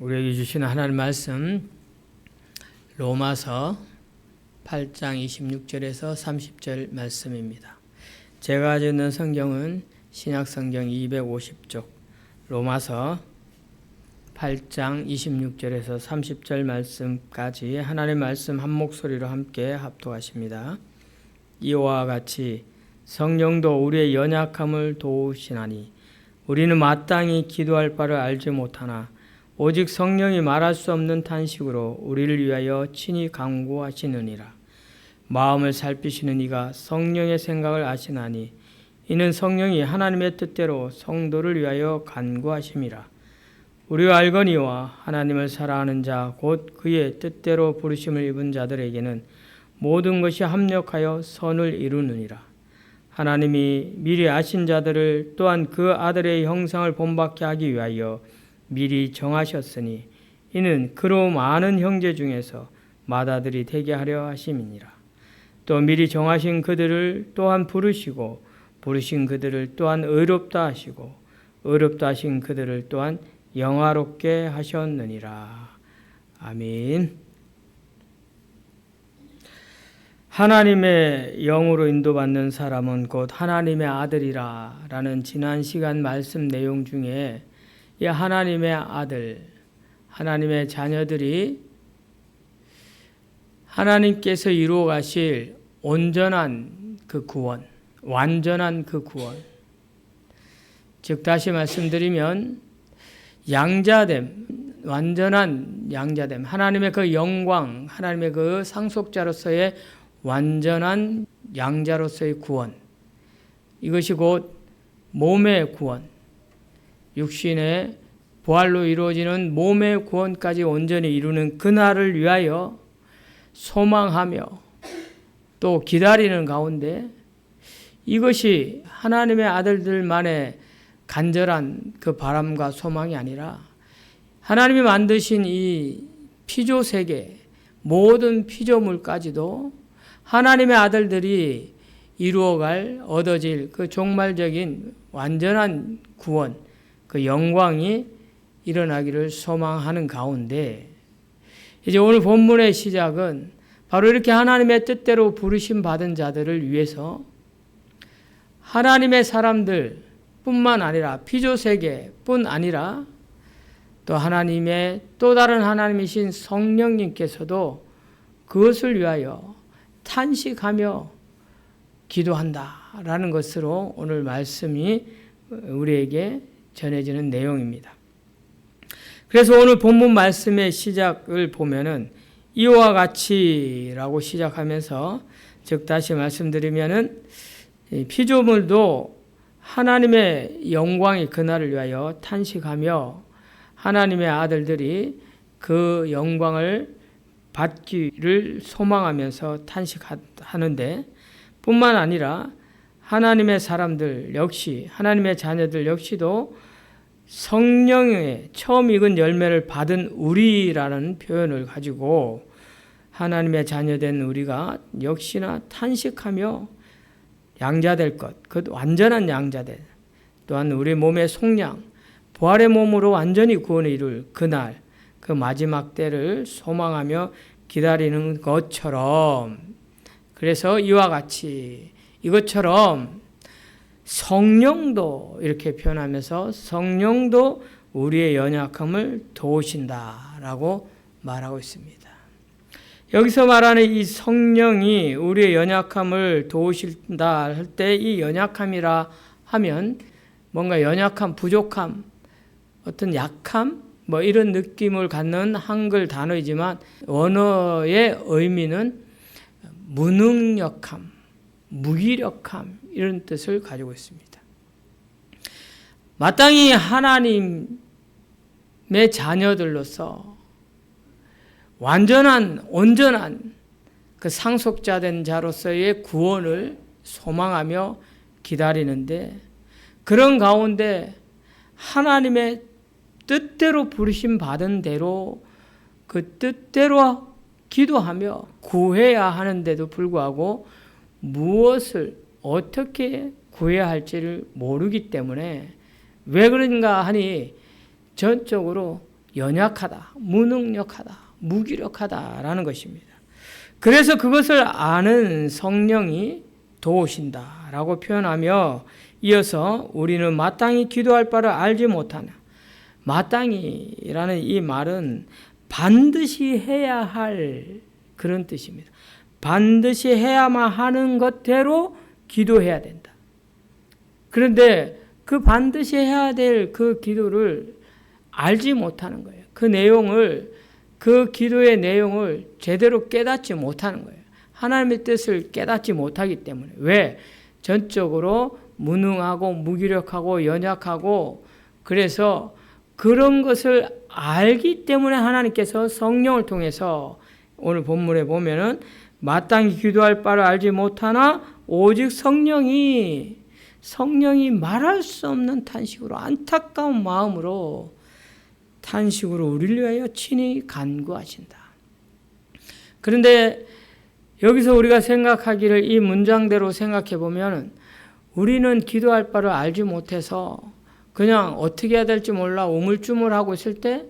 우리에게 주시는 하나님 말씀 로마서 8장 26절에서 30절 말씀입니다. 제가 가지고 있는 성경은 신약성경 250쪽 로마서 8장 26절에서 30절 말씀까지 하나님의 말씀 한 목소리로 함께 합독하십니다. 이와 같이 성령도 우리의 연약함을 도우시나니 우리는 마땅히 기도할 바를 알지 못하나 오직 성령이 말할 수 없는 탄식으로 우리를 위하여 친히 간구하시느니라. 마음을 살피시는 이가 성령의 생각을 아시나니 이는 성령이 하나님의 뜻대로 성도를 위하여 간구하심이라. 우리가 알거니와 하나님을 사랑하는 자 곧 그의 뜻대로 부르심을 입은 자들에게는 모든 것이 합력하여 선을 이루느니라. 하나님이 미리 아신 자들을 또한 그 아들의 형상을 본받게 하기 위하여 미리 정하셨으니 이는 그로 많은 형제 중에서 맏아들이 되게 하려 하심이니라. 또 미리 정하신 그들을 또한 부르시고 부르신 그들을 또한 의롭다 하시고 의롭다 하신 그들을 또한 영화롭게 하셨느니라. 아멘. 하나님의 영으로 인도받는 사람은 곧 하나님의 아들이라 라는 지난 시간 말씀 내용 중에 이 하나님의 아들, 하나님의 자녀들이 하나님께서 이루어 가실 온전한 그 구원, 완전한 그 구원. 즉 다시 말씀드리면 양자됨, 완전한 양자됨, 하나님의 그 영광, 하나님의 그 상속자로서의 완전한 양자로서의 구원. 이것이 곧 몸의 구원, 육신의 부활로 이루어지는 몸의 구원까지 온전히 이루는 그날을 위하여 소망하며 또 기다리는 가운데 이것이 하나님의 아들들만의 간절한 그 바람과 소망이 아니라 하나님이 만드신 이 피조세계 모든 피조물까지도 하나님의 아들들이 이루어갈 얻어질 그 종말적인 완전한 구원, 그 영광이 일어나기를 소망하는 가운데 이제 오늘 본문의 시작은 바로 이렇게 하나님의 뜻대로 부르심 받은 자들을 위해서 하나님의 사람들 뿐만 아니라 피조세계뿐 아니라 또 하나님의 또 다른 하나님이신 성령님께서도 그것을 위하여 탄식하며 기도한다라는 것으로 오늘 말씀이 우리에게 전해지는 내용입니다. 그래서 오늘 본문 말씀의 시작을 보면은 이와 같이라고 시작하면서 즉 다시 말씀드리면은 피조물도 하나님의 영광의 그날을 위하여 탄식하며 하나님의 아들들이 그 영광을 받기를 소망하면서 탄식하는데 뿐만 아니라 하나님의 사람들 역시 하나님의 자녀들 역시도 성령의 처음 익은 열매를 받은 우리라는 표현을 가지고 하나님의 자녀된 우리가 역시나 탄식하며 양자될 것, 그 완전한 양자될 또한 우리 몸의 속량, 부활의 몸으로 완전히 구원을 이룰 그날 그 마지막 때를 소망하며 기다리는 것처럼 그래서 이와 같이 이것처럼 성령도 이렇게 표현하면서 성령도 우리의 연약함을 도우신다라고 말하고 있습니다. 여기서 말하는 이 성령이 우리의 연약함을 도우신다 할 때 이 연약함이라 하면 뭔가 연약함, 부족함, 어떤 약함 뭐 이런 느낌을 갖는 한글 단어이지만 원어의 의미는 무능력함, 무기력함 이런 뜻을 가지고 있습니다. 마땅히 하나님의 자녀들로서 온전한 그 상속자된 자로서의 구원을 소망하며 기다리는데 그런 가운데 하나님의 뜻대로 부르심 받은 대로 그 뜻대로 기도하며 구해야 하는데도 불구하고 무엇을 어떻게 구해야 할지를 모르기 때문에 왜 그런가 하니 전적으로 연약하다, 무능력하다, 무기력하다라는 것입니다. 그래서 그것을 아는 성령이 도우신다라고 표현하며 이어서 우리는 마땅히 기도할 바를 알지 못하나. 마땅히라는 이 말은 반드시 해야 할 그런 뜻입니다. 반드시 해야만 하는 것대로 기도해야 된다. 그런데 그 반드시 해야 될 그 기도를 알지 못하는 거예요. 그 기도의 내용을 제대로 깨닫지 못하는 거예요. 하나님의 뜻을 깨닫지 못하기 때문에. 왜? 전적으로 무능하고 무기력하고 연약하고 그래서 그런 것을 알기 때문에 하나님께서 성령을 통해서 오늘 본문에 보면은 마땅히 기도할 바를 알지 못하나 오직 성령이 말할 수 없는 탄식으로 안타까운 마음으로 탄식으로 우리를 위하여 친히 간구하신다. 그런데 여기서 우리가 생각하기를 이 문장대로 생각해 보면 우리는 기도할 바를 알지 못해서 그냥 어떻게 해야 될지 몰라 우물쭈물하고 있을 때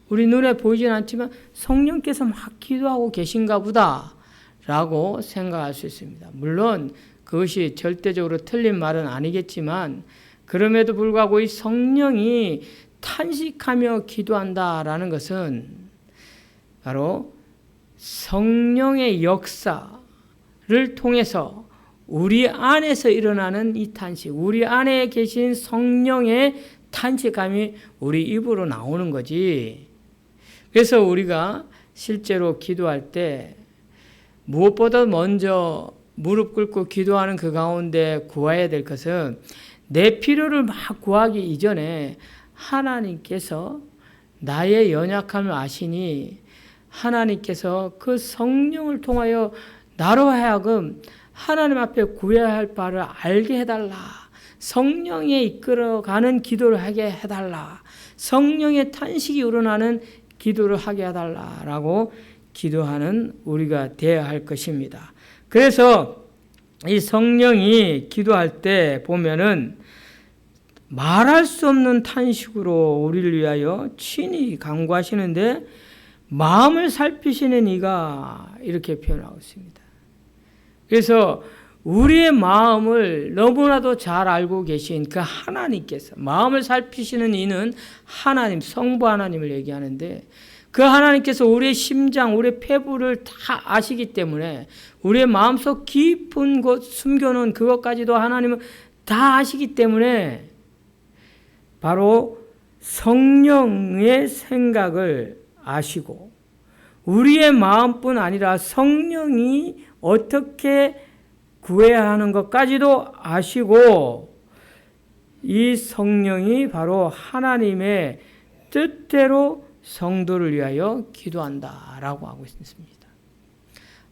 우리 눈에 보이진 않지만 성령께서 막 기도하고 계신가 보다 라고 생각할 수 있습니다. 물론 그것이 절대적으로 틀린 말은 아니겠지만 그럼에도 불구하고 이 성령이 탄식하며 기도한다라는 것은 바로 성령의 역사를 통해서 우리 안에서 일어나는 이 탄식, 우리 안에 계신 성령의 탄식감이 우리 입으로 나오는 거지. 그래서 우리가 실제로 기도할 때 무엇보다 먼저 무릎 꿇고 기도하는 그 가운데 구해야 될 것은 내 필요를 막 구하기 이전에 하나님께서 나의 연약함을 아시니 하나님께서 그 성령을 통하여 나로 하여금 하나님 앞에 구해야 할 바를 알게 해달라. 성령에 이끌어가는 기도를 하게 해달라. 성령의 탄식이 우러나는 기도를 하게 해달라라고 기도하는 우리가 되어야 할 것입니다. 그래서 이 성령이 기도할 때 보면은 말할 수 없는 탄식으로 우리를 위하여 친히 간구하시는데 마음을 살피시는 이가 이렇게 표현하고 있습니다. 그래서 우리의 마음을 너무나도 잘 알고 계신 그 하나님께서 마음을 살피시는 이는 하나님, 성부 하나님을 얘기하는데 그 하나님께서 우리의 심장, 우리의 폐부를 다 아시기 때문에 우리의 마음속 깊은 곳 숨겨놓은 그것까지도 하나님은 다 아시기 때문에 바로 성령의 생각을 아시고 우리의 마음뿐 아니라 성령이 어떻게 구해야 하는 것까지도 아시고 이 성령이 바로 하나님의 뜻대로 성도를 위하여 기도한다라고 하고 있습니다.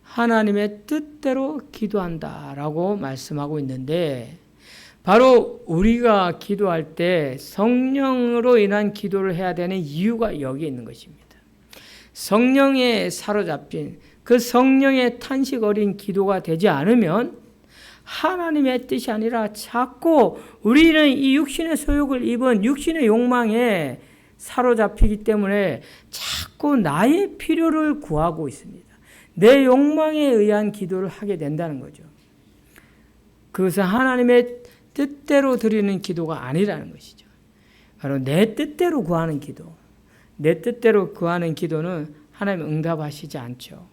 하나님의 뜻대로 기도한다라고 말씀하고 있는데 바로 우리가 기도할 때 성령으로 인한 기도를 해야 되는 이유가 여기에 있는 것입니다. 성령에 사로잡힌 그 성령의 탄식 어린 기도가 되지 않으면 하나님의 뜻이 아니라 자꾸 우리는 이 육신의 소욕을 입은 육신의 욕망에 사로잡히기 때문에 자꾸 나의 필요를 구하고 있습니다. 내 욕망에 의한 기도를 하게 된다는 거죠. 그것은 하나님의 뜻대로 드리는 기도가 아니라는 것이죠. 바로 내 뜻대로 구하는 기도. 내 뜻대로 구하는 기도는 하나님 응답하시지 않죠.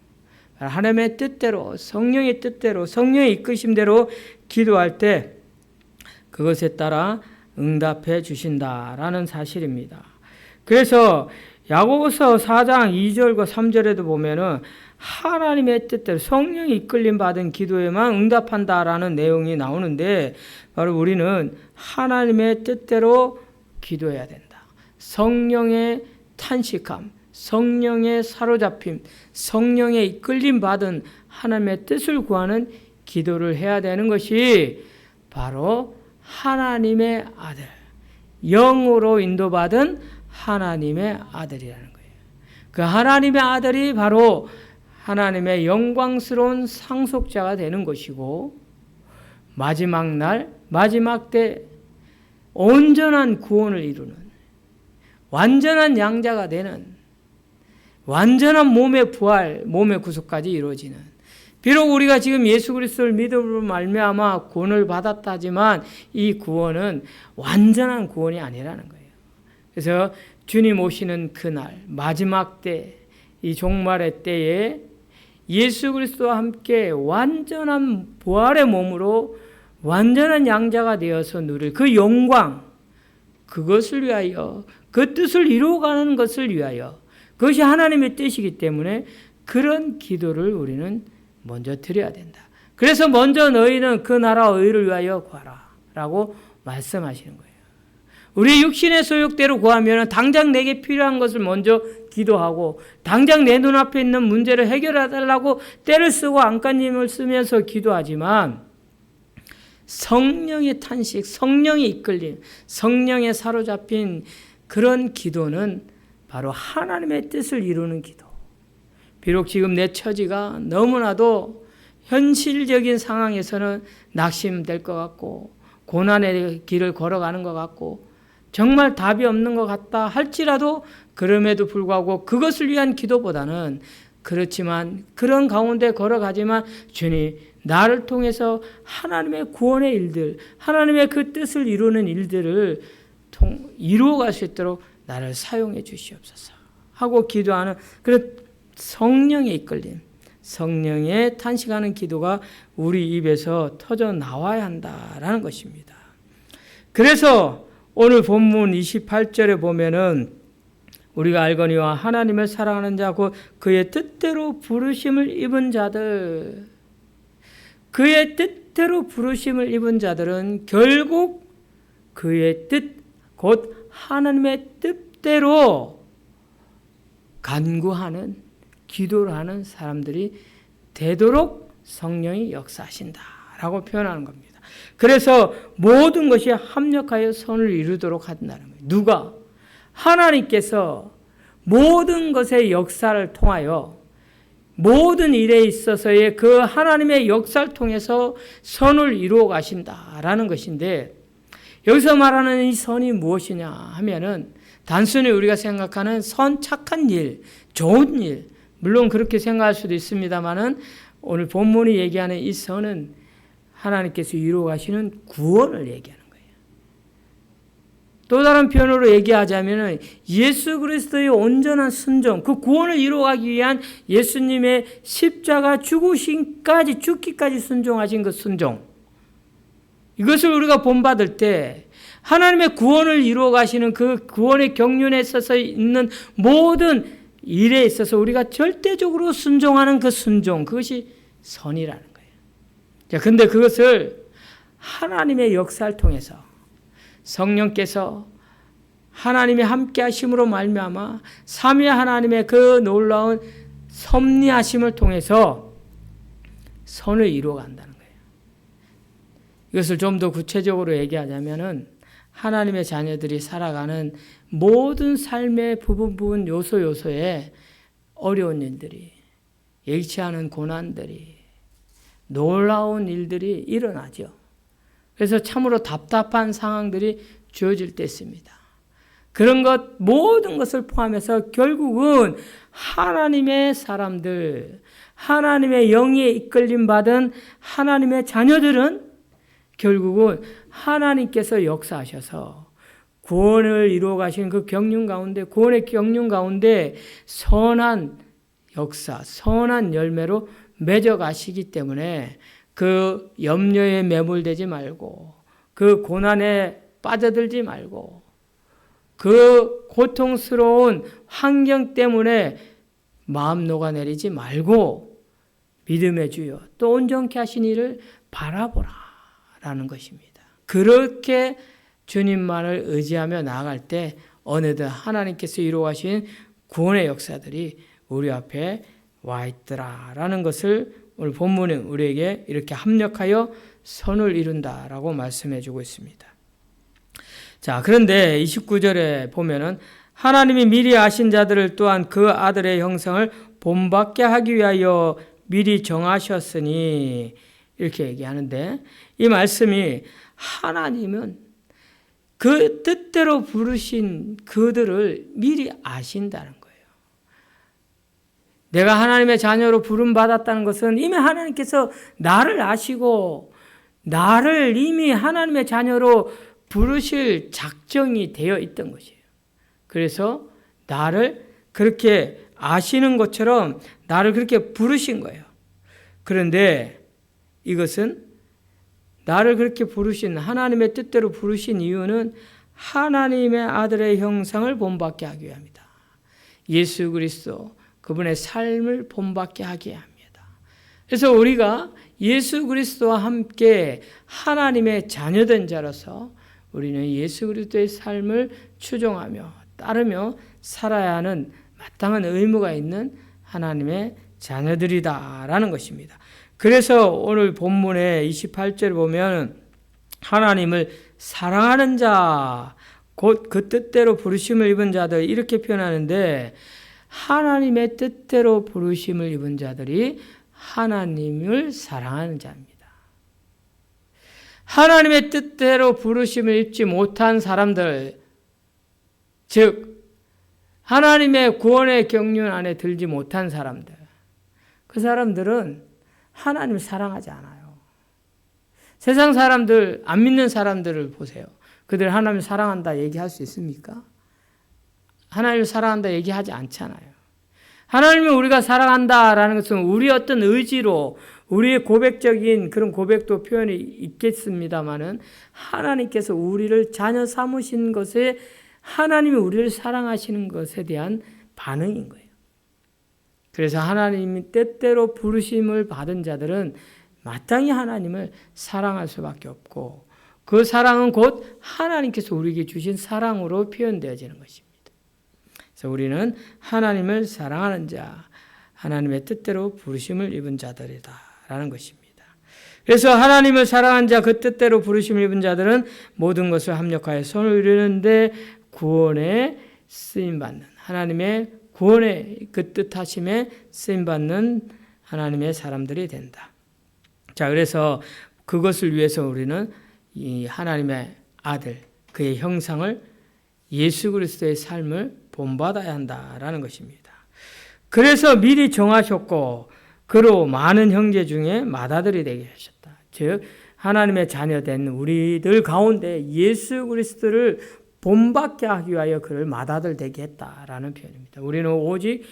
하나님의 뜻대로, 성령의 뜻대로, 성령의 이끄심대로 기도할 때 그것에 따라 응답해 주신다라는 사실입니다. 그래서 야고보서 4장 2절과 3절에도 보면은 하나님의 뜻대로 성령이 이끌림 받은 기도에만 응답한다라는 내용이 나오는데 바로 우리는 하나님의 뜻대로 기도해야 된다. 성령의 탄식함, 성령의 사로잡힘, 성령의 이끌림 받은 하나님의 뜻을 구하는 기도를 해야 되는 것이 바로 하나님의 아들, 영으로 인도받은 하나님의 아들이라는 거예요. 그 하나님의 아들이 바로 하나님의 영광스러운 상속자가 되는 것이고 마지막 날, 마지막 때 온전한 구원을 이루는 완전한 양자가 되는 완전한 몸의 부활, 몸의 구속까지 이루어지는, 비록 우리가 지금 예수 그리스도를 믿음으로 말미암아 구원을 받았다 하지만 이 구원은 완전한 구원이 아니라는 거예요. 그래서 주님 오시는 그날 마지막 때, 이 종말의 때에 예수 그리스도와 함께 완전한 부활의 몸으로 완전한 양자가 되어서 누릴 그 영광, 그것을 위하여, 그 뜻을 이루어가는 것을 위하여, 그것이 하나님의 뜻이기 때문에 그런 기도를 우리는 먼저 드려야 된다. 그래서 먼저 너희는 그 나라 의를 위하여 구하라 라고 말씀하시는 거예요. 우리 육신의 소욕대로 구하면 당장 내게 필요한 것을 먼저 기도하고, 당장 내 눈앞에 있는 문제를 해결해 달라고 때를 쓰고 안간힘을 쓰면서 기도하지만, 성령의 탄식, 성령의 이끌림, 성령에 사로잡힌 그런 기도는 바로 하나님의 뜻을 이루는 기도. 비록 지금 내 처지가 너무나도 현실적인 상황에서는 낙심될 것 같고 고난의 길을 걸어가는 것 같고 정말 답이 없는 것 같다 할지라도, 그럼에도 불구하고 그것을 위한 기도보다는, 그렇지만 그런 가운데 걸어가지만 주님, 나를 통해서 하나님의 구원의 일들, 하나님의 그 뜻을 이루는 일들을 이루어갈 수 있도록 나를 사용해 주시옵소서 하고 기도하는 그런 성령의 이끌림, 성령의 탄식하는 기도가 우리 입에서 터져 나와야 한다라는 것입니다. 그래서 오늘 본문 28절에 보면은 우리가 알거니와 하나님을 사랑하는 자고 그의 뜻대로 부르심을 입은 자들, 그의 뜻대로 부르심을 입은 자들은 결국 그의 뜻, 곧 하나님의 뜻대로 간구하는, 기도를 하는 사람들이 되도록 성령이 역사하신다라고 표현하는 겁니다. 그래서 모든 것이 합력하여 선을 이루도록 한다는 거예요. 누가? 하나님께서 모든 것의 역사를 통하여, 모든 일에 있어서의 그 하나님의 역사를 통해서 선을 이루어 가신다라는 것인데, 여기서 말하는 이 선이 무엇이냐 하면은 단순히 우리가 생각하는 선, 착한 일, 좋은 일, 물론 그렇게 생각할 수도 있습니다만은 오늘 본문이 얘기하는 이 선은 하나님께서 이루어 가시는 구원을 얘기하는 거예요. 또 다른 표현으로 얘기하자면 예수 그리스도의 온전한 순종, 그 구원을 이루어가기 위한 예수님의 십자가 죽기까지 순종하신 그 순종, 이것을 우리가 본받을 때 하나님의 구원을 이루어 가시는 그 구원의 경륜에 있어서 있는 모든 일에 있어서 우리가 절대적으로 순종하는 그 순종, 그것이 선이라는 거예요. 자, 근데 그것을 하나님의 역사를 통해서 성령께서 하나님의 함께 하심으로 말미암아 삼위 하나님의 그 놀라운 섭리하심을 통해서 선을 이루어 간다는 거예요. 이것을 좀 더 구체적으로 얘기하자면은 하나님의 자녀들이 살아가는 모든 삶의 부분 요소에 어려운 일들이, 예기치 않은 고난들이, 놀라운 일들이 일어나죠. 그래서 참으로 답답한 상황들이 주어질 때 있습니다. 그런 것 모든 것을 포함해서 결국은 하나님의 사람들, 하나님의 영에 이끌림 받은 하나님의 자녀들은 결국은 하나님께서 역사하셔서 구원을 이루어 가신 그 경륜 가운데, 구원의 경륜 가운데 선한 역사, 선한 열매로 맺어 가시기 때문에 그 염려에 매몰되지 말고, 그 고난에 빠져들지 말고, 그 고통스러운 환경 때문에 마음 녹아내리지 말고 믿음의 주여 또 온전케 하신 이를 바라보라 라는 것입니다. 그렇게 주님만을 의지하며 나아갈 때 어느덧 하나님께서 이루어가신 구원의 역사들이 우리 앞에 와 있더라라는 것을 오늘 본문은 우리에게 이렇게 합력하여 선을 이룬다라고 말씀해 주고 있습니다. 자, 그런데 29절에 보면은 하나님이 미리 아신 자들을 또한 그 아들의 형상을 본받게 하기 위하여 미리 정하셨으니, 이렇게 얘기하는데, 이 말씀이 하나님은 그 뜻대로 부르신 그들을 미리 아신다는 거예요. 내가 하나님의 자녀로 부름받았다는 것은 이미 하나님께서 나를 아시고 나를 이미 하나님의 자녀로 부르실 작정이 되어 있던 것이에요. 그래서 나를 그렇게 아시는 것처럼 나를 그렇게 부르신 거예요. 그런데 이것은 나를 그렇게 부르신 하나님의 뜻대로 부르신 이유는 하나님의 아들의 형상을 본받게 하기 위함이다. 예수 그리스도 그분의 삶을 본받게 하게 합니다. 그래서 우리가 예수 그리스도와 함께 하나님의 자녀된 자로서 우리는 예수 그리스도의 삶을 추종하며 따르며 살아야 하는 마땅한 의무가 있는 하나님의 자녀들이다라는 것입니다. 그래서 오늘 본문의 28절을 보면 하나님을 사랑하는 자, 곧 그 뜻대로 부르심을 입은 자들 이렇게 표현하는데 하나님의 뜻대로 부르심을 입은 자들이 하나님을 사랑하는 자입니다. 하나님의 뜻대로 부르심을 입지 못한 사람들, 즉 하나님의 구원의 경륜 안에 들지 못한 사람들, 그 사람들은 하나님을 사랑하지 않아요. 세상 사람들, 안 믿는 사람들을 보세요. 그들 하나님을 사랑한다 얘기할 수 있습니까? 하나님을 사랑한다 얘기하지 않잖아요. 하나님을 우리가 사랑한다라는 것은 우리 어떤 의지로 우리의 고백적인 그런 고백도 표현이 있겠습니다만은 하나님께서 우리를 자녀 삼으신 것에 하나님이 우리를 사랑하시는 것에 대한 반응인 거예요. 그래서 하나님이 뜻대로 부르심을 받은 자들은 마땅히 하나님을 사랑할 수밖에 없고 그 사랑은 곧 하나님께서 우리에게 주신 사랑으로 표현되어지는 것입니다. 그래서 우리는 하나님을 사랑하는 자, 하나님의 뜻대로 부르심을 입은 자들이다라는 것입니다. 그래서 하나님을 사랑한 자, 그 뜻대로 부르심을 입은 자들은 모든 것을 합력하여 선을 이루는데 구원에 쓰임받는 하나님의 구원의 그 뜻하심에 쓰임받는 하나님의 사람들이 된다. 자, 그래서 그것을 위해서 우리는 이 하나님의 아들, 그의 형상을 예수 그리스도의 삶을 본받아야 한다라는 것입니다. 그래서 미리 정하셨고 그로 많은 형제 중에 맏아들이 되게 하셨다. 즉 하나님의 자녀된 우리들 가운데 예수 그리스도를 본받게 하기 위하여 그를 맏아들 되게 했다라는 표현입니다. 우리는 오직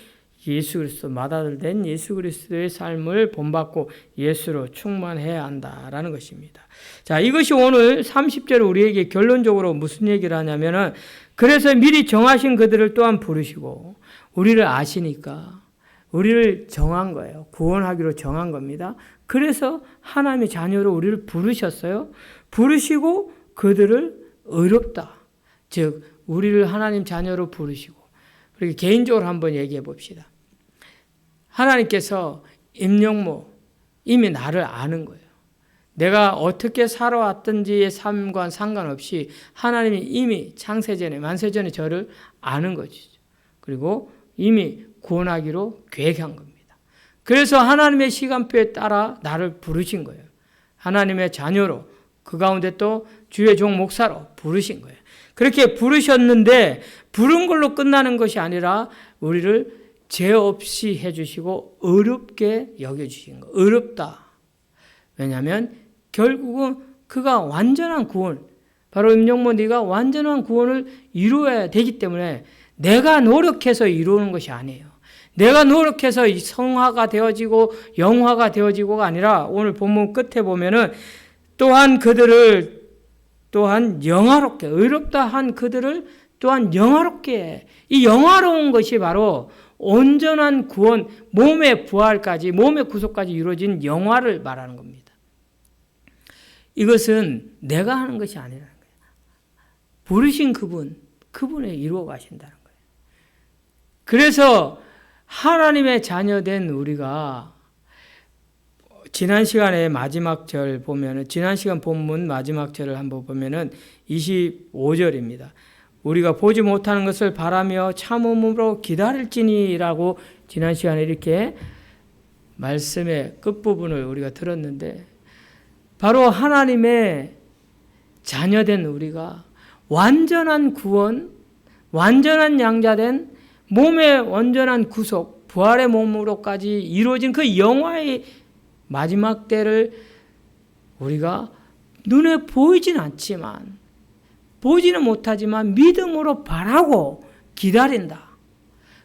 예수 그리스도 맏아들 된 예수 그리스도의 삶을 본받고 예수로 충만해야 한다라는 것입니다. 자, 이것이 오늘 30절 우리에게 결론적으로 무슨 얘기를 하냐면은 그래서 미리 정하신 그들을 또한 부르시고 우리를 아시니까 우리를 정한 거예요. 구원하기로 정한 겁니다. 그래서 하나님의 자녀로 우리를 부르셨어요. 부르시고 그들을 의롭다. 즉 우리를 하나님 자녀로 부르시고 그렇게 개인적으로 한번 얘기해 봅시다. 하나님께서 임영모 이미 나를 아는 거예요. 내가 어떻게 살아왔든지의 삶과 상관없이 하나님이 이미 창세전에 만세전에 저를 아는 것이죠. 그리고 이미 구원하기로 계획한 겁니다. 그래서 하나님의 시간표에 따라 나를 부르신 거예요. 하나님의 자녀로 그 가운데 또 주의 종 목사로 부르신 거예요. 그렇게 부르셨는데 부른 걸로 끝나는 것이 아니라 우리를 죄 없이 해주시고 의롭게 여겨주신 거. 의롭다. 왜냐하면 결국은 그가 완전한 구원, 바로 임영모 네가 완전한 구원을 이루어야 되기 때문에 내가 노력해서 이루는 것이 아니에요. 내가 노력해서 성화가 되어지고 영화가 되어지고가 아니라 오늘 본문 끝에 보면은 또한 그들을 또한 영화롭게 의롭다 한 그들을 또한 영화롭게 이 영화로운 것이 바로 온전한 구원, 몸의 부활까지 몸의 구속까지 이루어진 영화를 말하는 겁니다. 이것은 내가 하는 것이 아니라는 거예요. 부르신 그분에 이루어 가신다는 거예요. 그래서 하나님의 자녀된 우리가 지난 시간에 마지막 절 보면은 지난 시간 본문 마지막 절을 한번 보면은 25절입니다. 우리가 보지 못하는 것을 바라며 참음으로 기다릴지니라고 지난 시간에 이렇게 말씀의 끝부분을 우리가 들었는데 바로 하나님의 자녀된 우리가 완전한 구원, 완전한 양자된 몸의 온전한 구속, 부활의 몸으로까지 이루어진 그 영화의 마지막 때를 우리가 눈에 보이진 않지만, 보지는 못하지만 믿음으로 바라고 기다린다.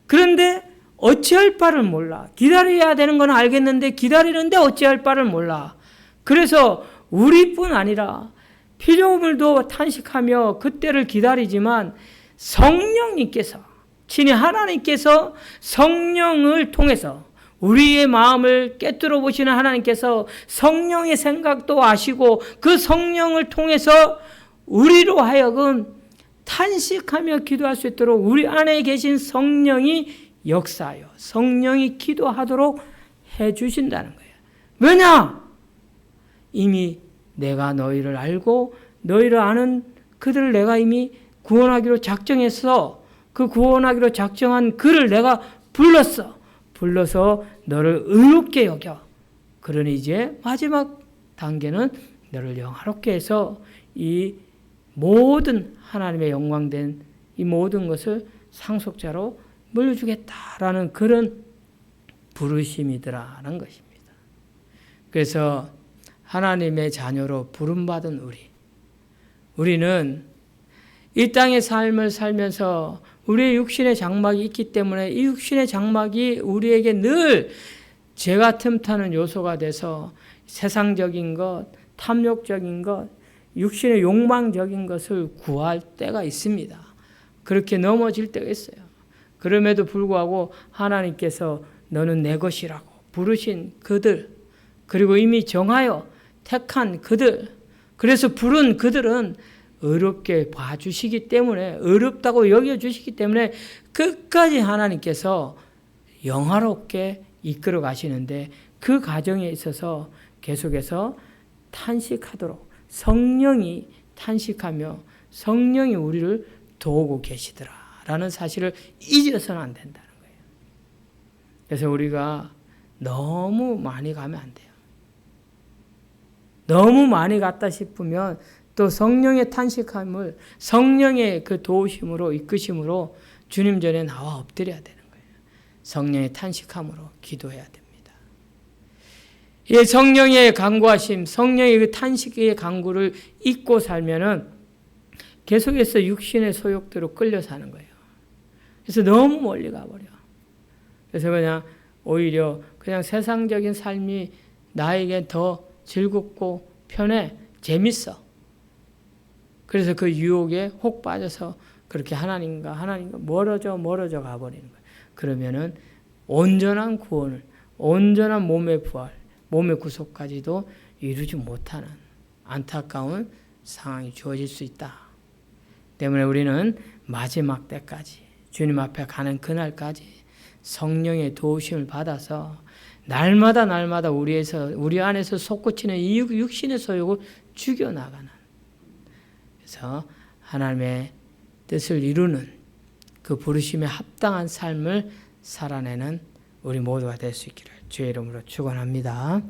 그런데 어찌할 바를 몰라. 기다려야 되는 건 알겠는데 기다리는데 어찌할 바를 몰라. 그래서 우리뿐 아니라 피조물도 탄식하며 그때를 기다리지만 성령님께서, 친히 하나님께서 성령을 통해서 우리의 마음을 꿰뚫어 보시는 하나님께서 성령의 생각도 아시고 그 성령을 통해서 우리로 하여금 탄식하며 기도할 수 있도록 우리 안에 계신 성령이 역사하여 성령이 기도하도록 해주신다는 거예요. 왜냐? 이미 내가 너희를 알고 너희를 아는 그들을 내가 이미 구원하기로 작정해서 그 구원하기로 작정한 그를 내가 불러서 너를 의롭게 여겨. 그러니 이제 마지막 단계는 너를 영화롭게 해서 이 모든 하나님의 영광된 이 모든 것을 상속자로 물려주겠다라는 그런 부르심이더라는 것입니다. 그래서 하나님의 자녀로 부름받은 우리는 이 땅의 삶을 살면서 우리의 육신의 장막이 있기 때문에 이 육신의 장막이 우리에게 늘 죄가 틈타는 요소가 돼서 세상적인 것, 탐욕적인 것, 육신의 욕망적인 것을 구할 때가 있습니다. 그렇게 넘어질 때가 있어요. 그럼에도 불구하고 하나님께서 너는 내 것이라고 부르신 그들, 그리고 이미 정하여 택한 그들, 그래서 부른 그들은 의롭게 봐주시기 때문에, 의롭다고 여겨주시기 때문에 끝까지 하나님께서 영화롭게 이끌어 가시는데 그 과정에 있어서 계속해서 탄식하도록 성령이 탄식하며 성령이 우리를 도우고 계시더라라는 사실을 잊어서는 안 된다는 거예요. 그래서 우리가 너무 많이 가면 안 돼요. 너무 많이 갔다 싶으면 또 성령의 탄식함을 성령의 그 도우심으로 이끄심으로 주님 전에 나와 엎드려야 되는 거예요. 성령의 탄식함으로 기도해야 됩니다. 이 성령의 간구하심, 성령의 그 탄식의 간구를 잊고 살면은 계속해서 육신의 소욕대로 끌려 사는 거예요. 그래서 너무 멀리 가버려. 그래서 그냥 오히려 그냥 세상적인 삶이 나에게 더 즐겁고 편해, 재밌어. 그래서 그 유혹에 혹 빠져서 그렇게 하나님과 멀어져 가버리는 거예요. 그러면은 온전한 구원을, 온전한 몸의 부활, 몸의 구속까지도 이루지 못하는 안타까운 상황이 주어질 수 있다. 때문에 우리는 마지막 때까지, 주님 앞에 가는 그날까지 성령의 도우심을 받아서 날마다 우리 안에서 솟구치는 이 육신의 소욕을 죽여나가는, 그래서 하나님의 뜻을 이루는 그 부르심에 합당한 삶을 살아내는 우리 모두가 될 수 있기를 주의 이름으로 축원합니다.